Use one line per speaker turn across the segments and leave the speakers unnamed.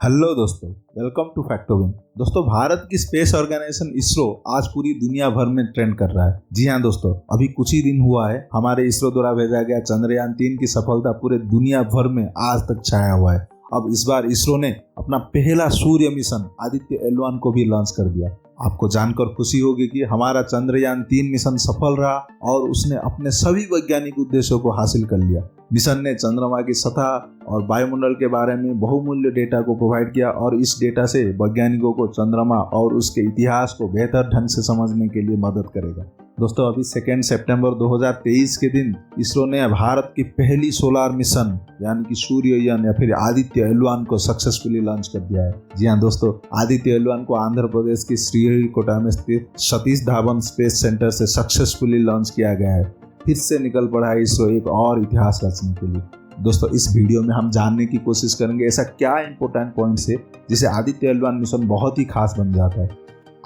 Hello दोस्तों, welcome to फैक्टोविन। दोस्तों, भारत की स्पेस ऑर्गेनाइजेशन इसरो आज पूरी दुनिया भर में ट्रेंड कर रहा है। जी हाँ दोस्तों, अभी कुछ ही दिन हुआ है हमारे इसरो द्वारा भेजा गया चंद्रयान-3 की सफलता पूरे दुनिया भर में आज तक छाया हुआ है। अब इस बार इसरो ने अपना पहला सूर्य मिशन आदित्य L1 को भी लॉन्च कर दिया। आपको जानकर खुशी होगी कि हमारा चंद्रयान-3 मिशन सफल रहा और उसने अपने सभी वैज्ञानिक उद्देश्यों को हासिल कर लिया। मिशन ने चंद्रमा की सतह और वायुमंडल के बारे में बहुमूल्य डेटा को प्रोवाइड किया और इस डेटा से वैज्ञानिकों को चंद्रमा और उसके इतिहास को बेहतर ढंग से समझने के लिए मदद करेगा। दोस्तों, अभी 2 सितंबर 2023 के दिन इसरो ने भारत की पहली सोलर मिशन यानी कि सूर्ययान या फिर आदित्य L1 को सक्सेसफुली लॉन्च कर दिया है। जी हाँ दोस्तों, आदित्य L1 को आंध्र प्रदेश की श्रीहरिकोटा में स्थित सतीश धावन स्पेस सेंटर से सक्सेसफुली लॉन्च किया गया है। फिर से निकल पड़ा है इसरो एक और इतिहास रचने के लिए। दोस्तों, इस वीडियो में हम जानने की कोशिश करेंगे ऐसा क्या इंपॉर्टेंट पॉइंट्स है जिसे आदित्य L1 मिशन बहुत ही खास बन जाता है।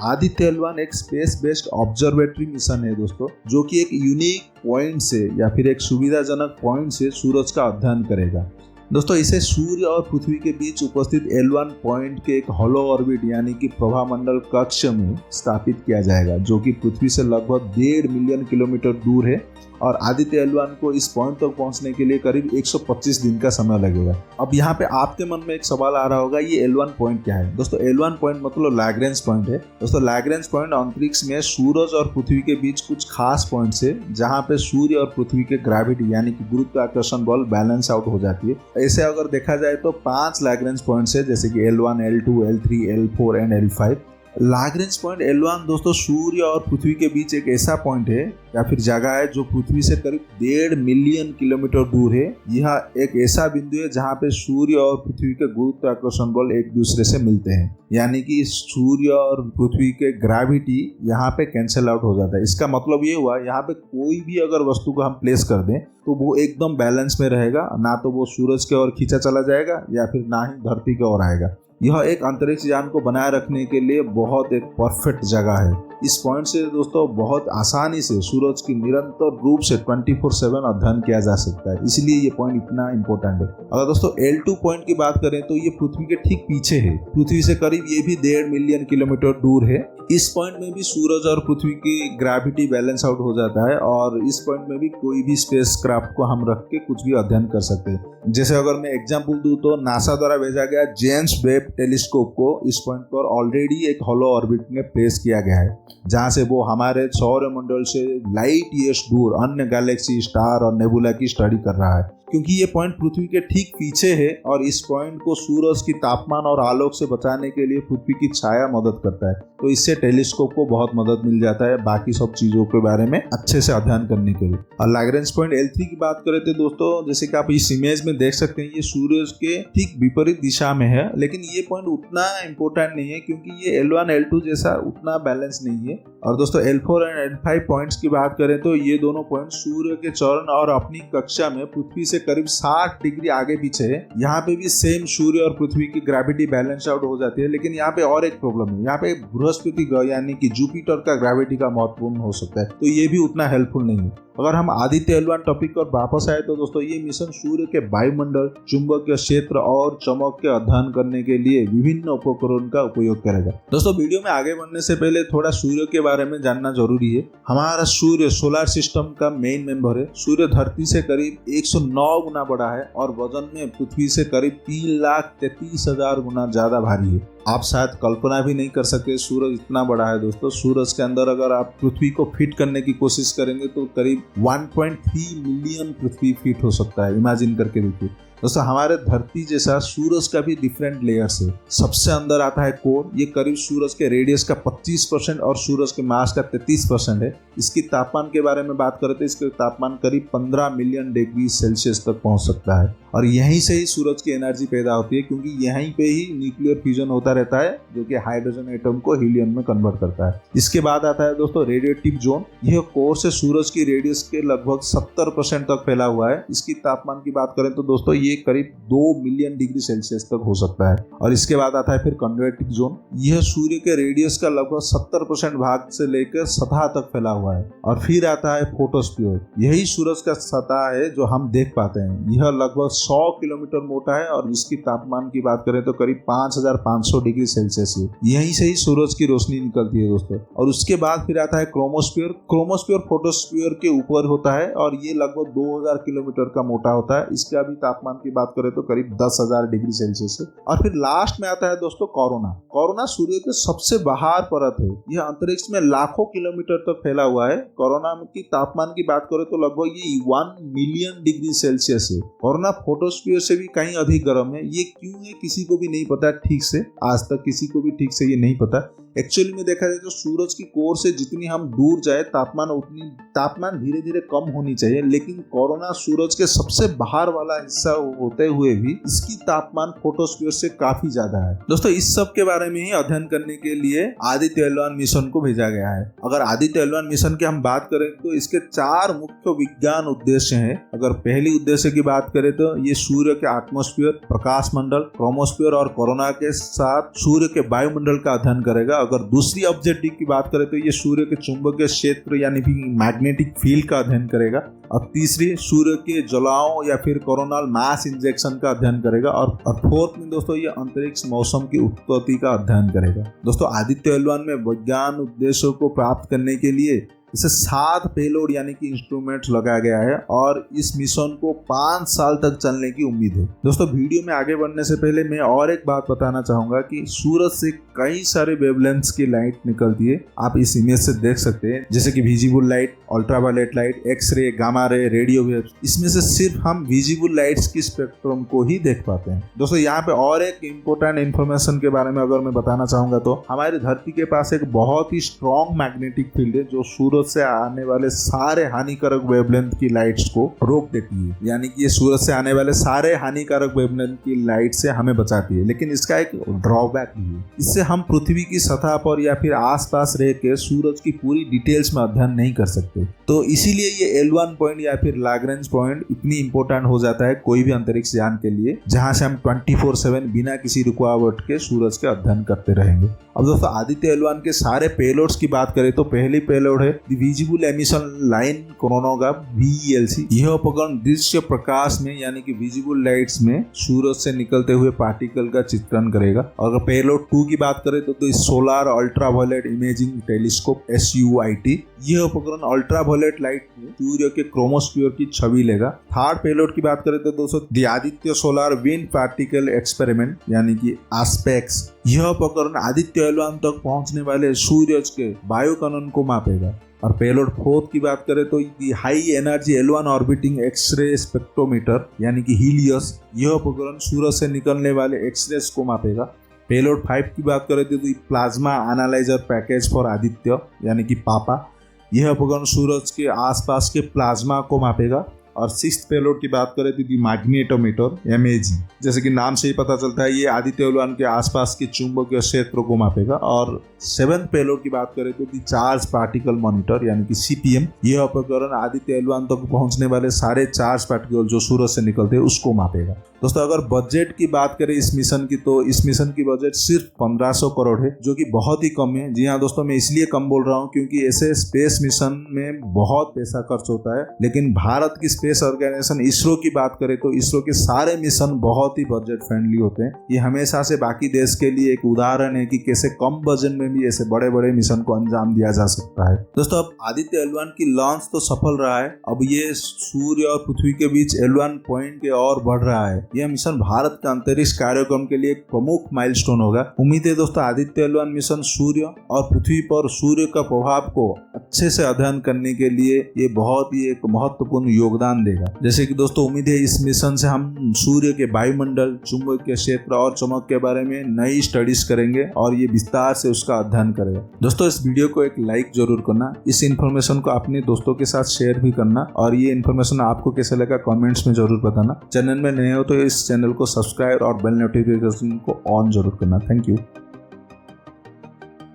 आदित्य L1 एक स्पेस बेस्ड ऑब्जर्वेटरी मिशन है दोस्तों, जो कि एक यूनिक पॉइंट से या फिर एक सुविधाजनक पॉइंट से सूरज का अध्ययन करेगा। दोस्तों, इसे सूर्य और पृथ्वी के बीच उपस्थित L1 पॉइंट के एक हॉलो ऑर्बिट यानी कि प्रभामंडल कक्ष में स्थापित किया जाएगा, जो कि पृथ्वी से लगभग 1.5 मिलियन किलोमीटर दूर है और आदित्य L1 को इस पॉइंट तक पहुंचने के लिए करीब 125 दिन का समय लगेगा। अब यहाँ पे आपके मन में एक सवाल आ रहा होगा, ये L1 पॉइंट क्या है? दोस्तों, L1 पॉइंट मतलब लैग्रेंज पॉइंट है। दोस्तों, लैग्रेंज पॉइंट अंतरिक्ष में सूरज और पृथ्वी के बीच कुछ खास पॉइंट्स है जहाँ पे सूर्य और पृथ्वी के ग्रेविटी यानी कि गुरुत्वाकर्षण बल बैलेंस आउट हो जाती है। ऐसे अगर देखा जाए तो 5 लैग्रेंज पॉइंट्स है, जैसे कि L1, L2, L3, L4 and L5। Lagrange point L1 दोस्तों सूर्य और पृथ्वी के बीच एक ऐसा पॉइंट है या फिर जगह है जो पृथ्वी से करीब 1.5 मिलियन किलोमीटर दूर है। यह एक ऐसा बिंदु है जहां पे सूर्य और पृथ्वी के गुरुत्वाकर्षण बल एक दूसरे से मिलते हैं, यानी कि सूर्य और पृथ्वी के ग्रेविटी यहाँ पे कैंसिल आउट हो जाता है। इसका मतलब ये हुआ, यहाँ पे कोई भी अगर वस्तु को हम प्लेस कर दें तो वो एकदम बैलेंस में रहेगा, ना तो वो सूरज की ओर खींचा चला जाएगा या फिर ना ही धरती की ओर आएगा। यह एक अंतरिक्ष यान को बनाए रखने के लिए बहुत एक परफेक्ट जगह है। इस पॉइंट से दोस्तों बहुत आसानी से सूरज की निरंतर रूप से 24/7 अध्ययन किया जा सकता है, इसलिए ये पॉइंट इतना इम्पोर्टेंट है। अगर दोस्तों L2 पॉइंट की बात करें तो ये पृथ्वी के ठीक पीछे है, पृथ्वी से करीब ये भी 1.5 मिलियन किलोमीटर दूर है। इस पॉइंट में भी सूरज और पृथ्वी की ग्रेविटी बैलेंस आउट हो जाता है और इस पॉइंट में भी कोई भी स्पेस क्राफ्ट को हम रख के कुछ भी अध्ययन कर सकते हैं। जैसे अगर मैं एग्जाम्पल दूं तो नासा द्वारा भेजा गया जेम्स वेब टेलीस्कोप को इस पॉइंट पर ऑलरेडी एक हॉलो ऑर्बिट में प्लेस किया गया है, जहां से वो हमारे सौरमंडल से लाइट ईयर्स दूर अन्य गैलेक्सी, स्टार और नेबुला की स्टडी कर रहा है। क्योंकि ये पॉइंट पृथ्वी के ठीक पीछे है और इस पॉइंट को सूरज की तापमान और आलोक से बचाने के लिए पृथ्वी की छाया मदद करता है, तो इससे टेलीस्कोप को बहुत मदद मिल जाता है बाकी सब चीजों के बारे में अच्छे से अध्ययन करने के लिए। और लैग्रेंज पॉइंट L3 की बात करें तो दोस्तों, जैसे कि आप इस इमेज में देख सकते हैं, ये सूरज के ठीक विपरीत दिशा में है, लेकिन ये पॉइंट उतना इम्पोर्टेंट नहीं है क्योंकि ये L1, L2 जैसा उतना बैलेंस नहीं है। और दोस्तों L4 एंड L5 पॉइंट्स की बात करें तो ये दोनों पॉइंट सूर्य के चरण और अपनी कक्षा में पृथ्वी से करीब 60 डिग्री आगे पीछे है। यहाँ पे भी सेम सूर्य और पृथ्वी की ग्रेविटी बैलेंस आउट हो जाती है, लेकिन यहाँ पे और एक प्रॉब्लम है, यहाँ पे बृहस्पति ग्रह यानी कि जुपिटर का ग्रेविटी का महत्वपूर्ण हो सकता है, तो ये भी उतना हेल्पफुल नहीं है। अगर हम आदित्य L1 टॉपिक पर वापस आए तो दोस्तों ये मिशन सूर्य के वायुमंडल, चुंबकीय क्षेत्र और चमक के अध्ययन करने के लिए विभिन्न उपकरणों का उपयोग करेगा। दोस्तों, वीडियो में आगे बढ़ने से पहले थोड़ा सूर्य के बारे में जानना जरूरी है। हमारा सूर्य सोलर सिस्टम का मेन मेंबर है। सूर्य धरती से करीब 109 गुना बड़ा है और वजन में पृथ्वी से करीब 3,33,000 गुना ज्यादा भारी है। आप शायद कल्पना भी नहीं कर सकते सूरज इतना बड़ा है। दोस्तों, सूरज के अंदर अगर आप पृथ्वी को फिट करने की कोशिश करेंगे तो करीब 1.3 मिलियन पृथ्वी फिट हो सकता है। इमेजिन करके देखिए दोस्तों, हमारे धरती जैसा सूरज का भी डिफरेंट लेयर्स है। सबसे अंदर आता है कोर, ये करीब सूरज के रेडियस का 25% और सूरज के मास का 33% है। इसकी तापमान के बारे में बात करें तो इसका तापमान करीब 15 मिलियन डिग्री सेल्सियस तक पहुंच सकता है और यहीं से ही सूरज की एनर्जी पैदा होती है, क्योंकि यहीं पे ही न्यूक्लियर फ्यूजन होता रहता है जो कि हाइड्रोजन एटम को हीलियम में कन्वर्ट करता है। इसके बाद आता है दोस्तों रेडिएटिव जोन। यह कोर से सूरज की रेडियस के लगभग 70% तक फैला हुआ है। इसकी तापमान की बात करें तो दोस्तों ये करीब 2 मिलियन डिग्री सेल्सियस तक हो सकता है। और इसके बाद आता है फिर कन्वेक्टिव जोन। यह सूर्य के रेडियस का लगभग 70% भाग से लेकर सतह तक फैला हुआ है। और फिर आता है फोटोस्फीयर। यही सूरज का सतह है जो हम देख पाते हैं। यह लगभग 100 किलोमीटर मोटा है और इसकी तापमान की बात करें तो करीब 5500 डिग्री सेल्सियस है। यहीं से ही सूरज की रोशनी निकलती है दोस्तों। और उसके बाद फिर आता है क्रोमोस्फीयर। क्रोमोस्फीयर फोटोस्फीयर के ऊपर होता है और ये लगभग 2000 किलोमीटर का मोटा होता है। इसका भी तापमान की बात करें तो करीब 10,000 डिग्री सेल्सियस है। और फिर लास्ट में आता है दोस्तों कोरोना। कोरोना सूर्य के सबसे बाहर परत है। यह अंतरिक्ष में लाखों किलोमीटर तक फैला हुआ है। कोरोना की तापमान की बात करें तो लगभग ये 1 मिलियन डिग्री सेल्सियस है। कोरोना फोटोस्फीयर से भी कहीं अधिक गर्म है। ये क्यों है किसी को भी नहीं पता ठीक से, आज तक किसी को भी ठीक से ये नहीं पता। एक्चुअली में देखा जाए तो सूरज की कोर से जितनी हम दूर जाए तापमान धीरे धीरे कम होनी चाहिए, लेकिन कोरोना सूरज के सबसे बाहर वाला हिस्सा होते हुए भी इसकी तापमान फोटोस्फीयर से काफी ज्यादा है। दोस्तों इस सब के बारे में ही अध्ययन करने के लिए आदित्य L1 मिशन को भेजा गया है। अगर आदित्य L1 मिशन की हम बात करें तो इसके 4 मुख्य विज्ञान उद्देश्य हैं। अगर पहली उद्देश्य की बात करें तो ये सूर्य के एटमॉस्फेयर, प्रकाश मंडल, क्रोमोस्फीयर और कोरोना के साथ सूर्य के वायुमंडल का अध्ययन करेगा। अगर दूसरी ऑब्जेक्टिव की बात करें तो ये सूर्य के चुंबकीय क्षेत्र यानी कि मैग्नेटिक फील्ड का अध्ययन करेगा। और तीसरी सूर्य के जलाओं या फिर कोरोनल मास इंजेक्शन का अध्ययन करेगा। और फोर्थ में दोस्तों ये अंतरिक्ष मौसम की उत्पत्ति का अध्ययन करेगा। दोस्तों आदित्य L1 में विज्ञान उद्देश्यों को प्राप्त करने के लिए इसे 7 पेलोड यानी कि इंस्ट्रूमेंट्स लगाया गया है और इस मिशन को 5 साल तक चलने की उम्मीद है। दोस्तों वीडियो में आगे बढ़ने से पहले मैं और एक बात बताना चाहूंगा कि सूरज से कई सारे वेवलेंथ्स की लाइट निकलती है। आप इस इमेज से देख सकते हैं, जैसे कि visible light, ultraviolet light, x ray, gamma ray, radio waves. इसमें से सिर्फ हम विजिबल लाइट्स की स्पेक्ट्रम को ही देख पाते हैं। दोस्तों यहाँ पे और एक इम्पोर्टेंट इन्फॉर्मेशन के बारे में अगर मैं बताना चाहूंगा तो हमारी धरती के पास एक बहुत ही स्ट्रॉन्ग मैग्नेटिक फील्ड है जो सूरज से आने वाले सारे हानिकारक वेवलेंथ की लाइट्स को रोक देती है। यानी कि ये सूरज से आने वाले सारे हानिकारक वेवलेंथ की लाइट से हमें बचाती है। लेकिन इसका एक ड्रॉबैक भी है। इससे हम पृथ्वी की सतह पर या फिर आसपास रह के सूरज की पूरी डिटेल्स में अध्ययन नहीं कर सकते। तो इसीलिए ये L1 पॉइंट या फिर लाग्रेंज पॉइंट इतनी इंपॉर्टेंट हो जाता है कोई भी अंतरिक्ष यान के लिए, जहां से हम 24/7 बिना किसी रुकावट के सूरज के अध्ययन करते रहेंगे। अब दोस्तों आदित्य L1 के सारे पेलोड्स की बात करें तो पहली पेलोड है visible emission line coronagraph VELC। यह उपकरण दृश्य प्रकाश में यानी कि विजिबल लाइट्स में सूरज से निकलते हुए पार्टिकल का चित्रण करेगा। और अगर पेलोड 2 की बात करें तो solar ultraviolet imaging telescope SUIT। यह उपकरण अल्ट्रावायलेट लाइट में सूर्य के क्रोमोस्फीयर की छवि लेगा। थर्ड पेलोड की बात करें तो दोस्तों the Aditya solar wind particle experiment यानी कि ASPEX। यह उपकरण आदित्य L1 तक पहुंचने वाले सूर्य के वायु कणन को मापेगा। और पेलोड 4 की बात करें तो high energy L1 orbiting x ray spectrometer यानी कि हीलियस। यह उपकरण सूरज से निकलने वाले एक्सरेस को मापेगा। पेलोड 5 की बात करें तो plasma analyser package for Aditya यानी कि पापा। यह उपकरण सूरज के आसपास के प्लाज्मा को मापेगा। और 6th पेलोड की बात करें तो मैग्नेटोमीटर MAG। जैसे कि नाम से ही पता चलता है ये आदित्य L1 के आसपास के चुंबकीय क्षेत्र को मापेगा। और 7th पेलोड की बात करें तो चार्ज पार्टिकल मॉनिटर यानी कि CPM। यह उपकरण आदित्य L1 तक पहुंचने वाले सारे चार्ज पार्टिकल जो सूरज से निकलते हैं उसको मापेगा। दोस्तों अगर बजट की बात करें इस मिशन की तो इस मिशन की बजट सिर्फ 1500 करोड़ है, जो कि बहुत ही कम है। जी हाँ दोस्तों, मैं इसलिए कम बोल रहा हूँ क्योंकि ऐसे स्पेस मिशन में बहुत पैसा खर्च होता है। लेकिन भारत की स्पेस ऑर्गेनाइजेशन इसरो की बात करें तो इसरो के सारे मिशन बहुत ही बजट फ्रेंडली होते हैं। ये हमेशा से बाकी देश के लिए एक उदाहरण है कि कैसे कम बजट में भी ऐसे बड़े बड़े मिशन को अंजाम दिया जा सकता है। दोस्तों अब आदित्य L1 की लॉन्च तो सफल रहा है। अब ये सूर्य और पृथ्वी के बीच L1 पॉइंट के और बढ़ रहा है। यह मिशन भारत के अंतरिक्ष कार्यक्रम के लिए एक प्रमुख माइलस्टोन होगा। उम्मीद है दोस्तों आदित्य L1 मिशन सूर्य और पृथ्वी पर सूर्य का प्रभाव को अच्छे से अध्ययन करने के लिए ये बहुत ही एक महत्वपूर्ण योगदान देगा। जैसे कि दोस्तों उम्मीद है इस मिशन से हम सूर्य के वायुमंडल, चुंबकीय क्षेत्र और चमक के बारे में नई स्टडीज करेंगे और ये विस्तार से उसका अध्ययन करेगा। दोस्तों इस वीडियो को एक लाइक जरूर करना, इस इन्फॉर्मेशन को अपने दोस्तों के साथ शेयर भी करना और ये इन्फॉर्मेशन आपको कैसे लगा कमेंट्स में जरूर बताना। चैनल में नए हो तो इस चैनल को सब्सक्राइब और बेल नोटिफिकेशन को ऑन जरूर करना। Thank you.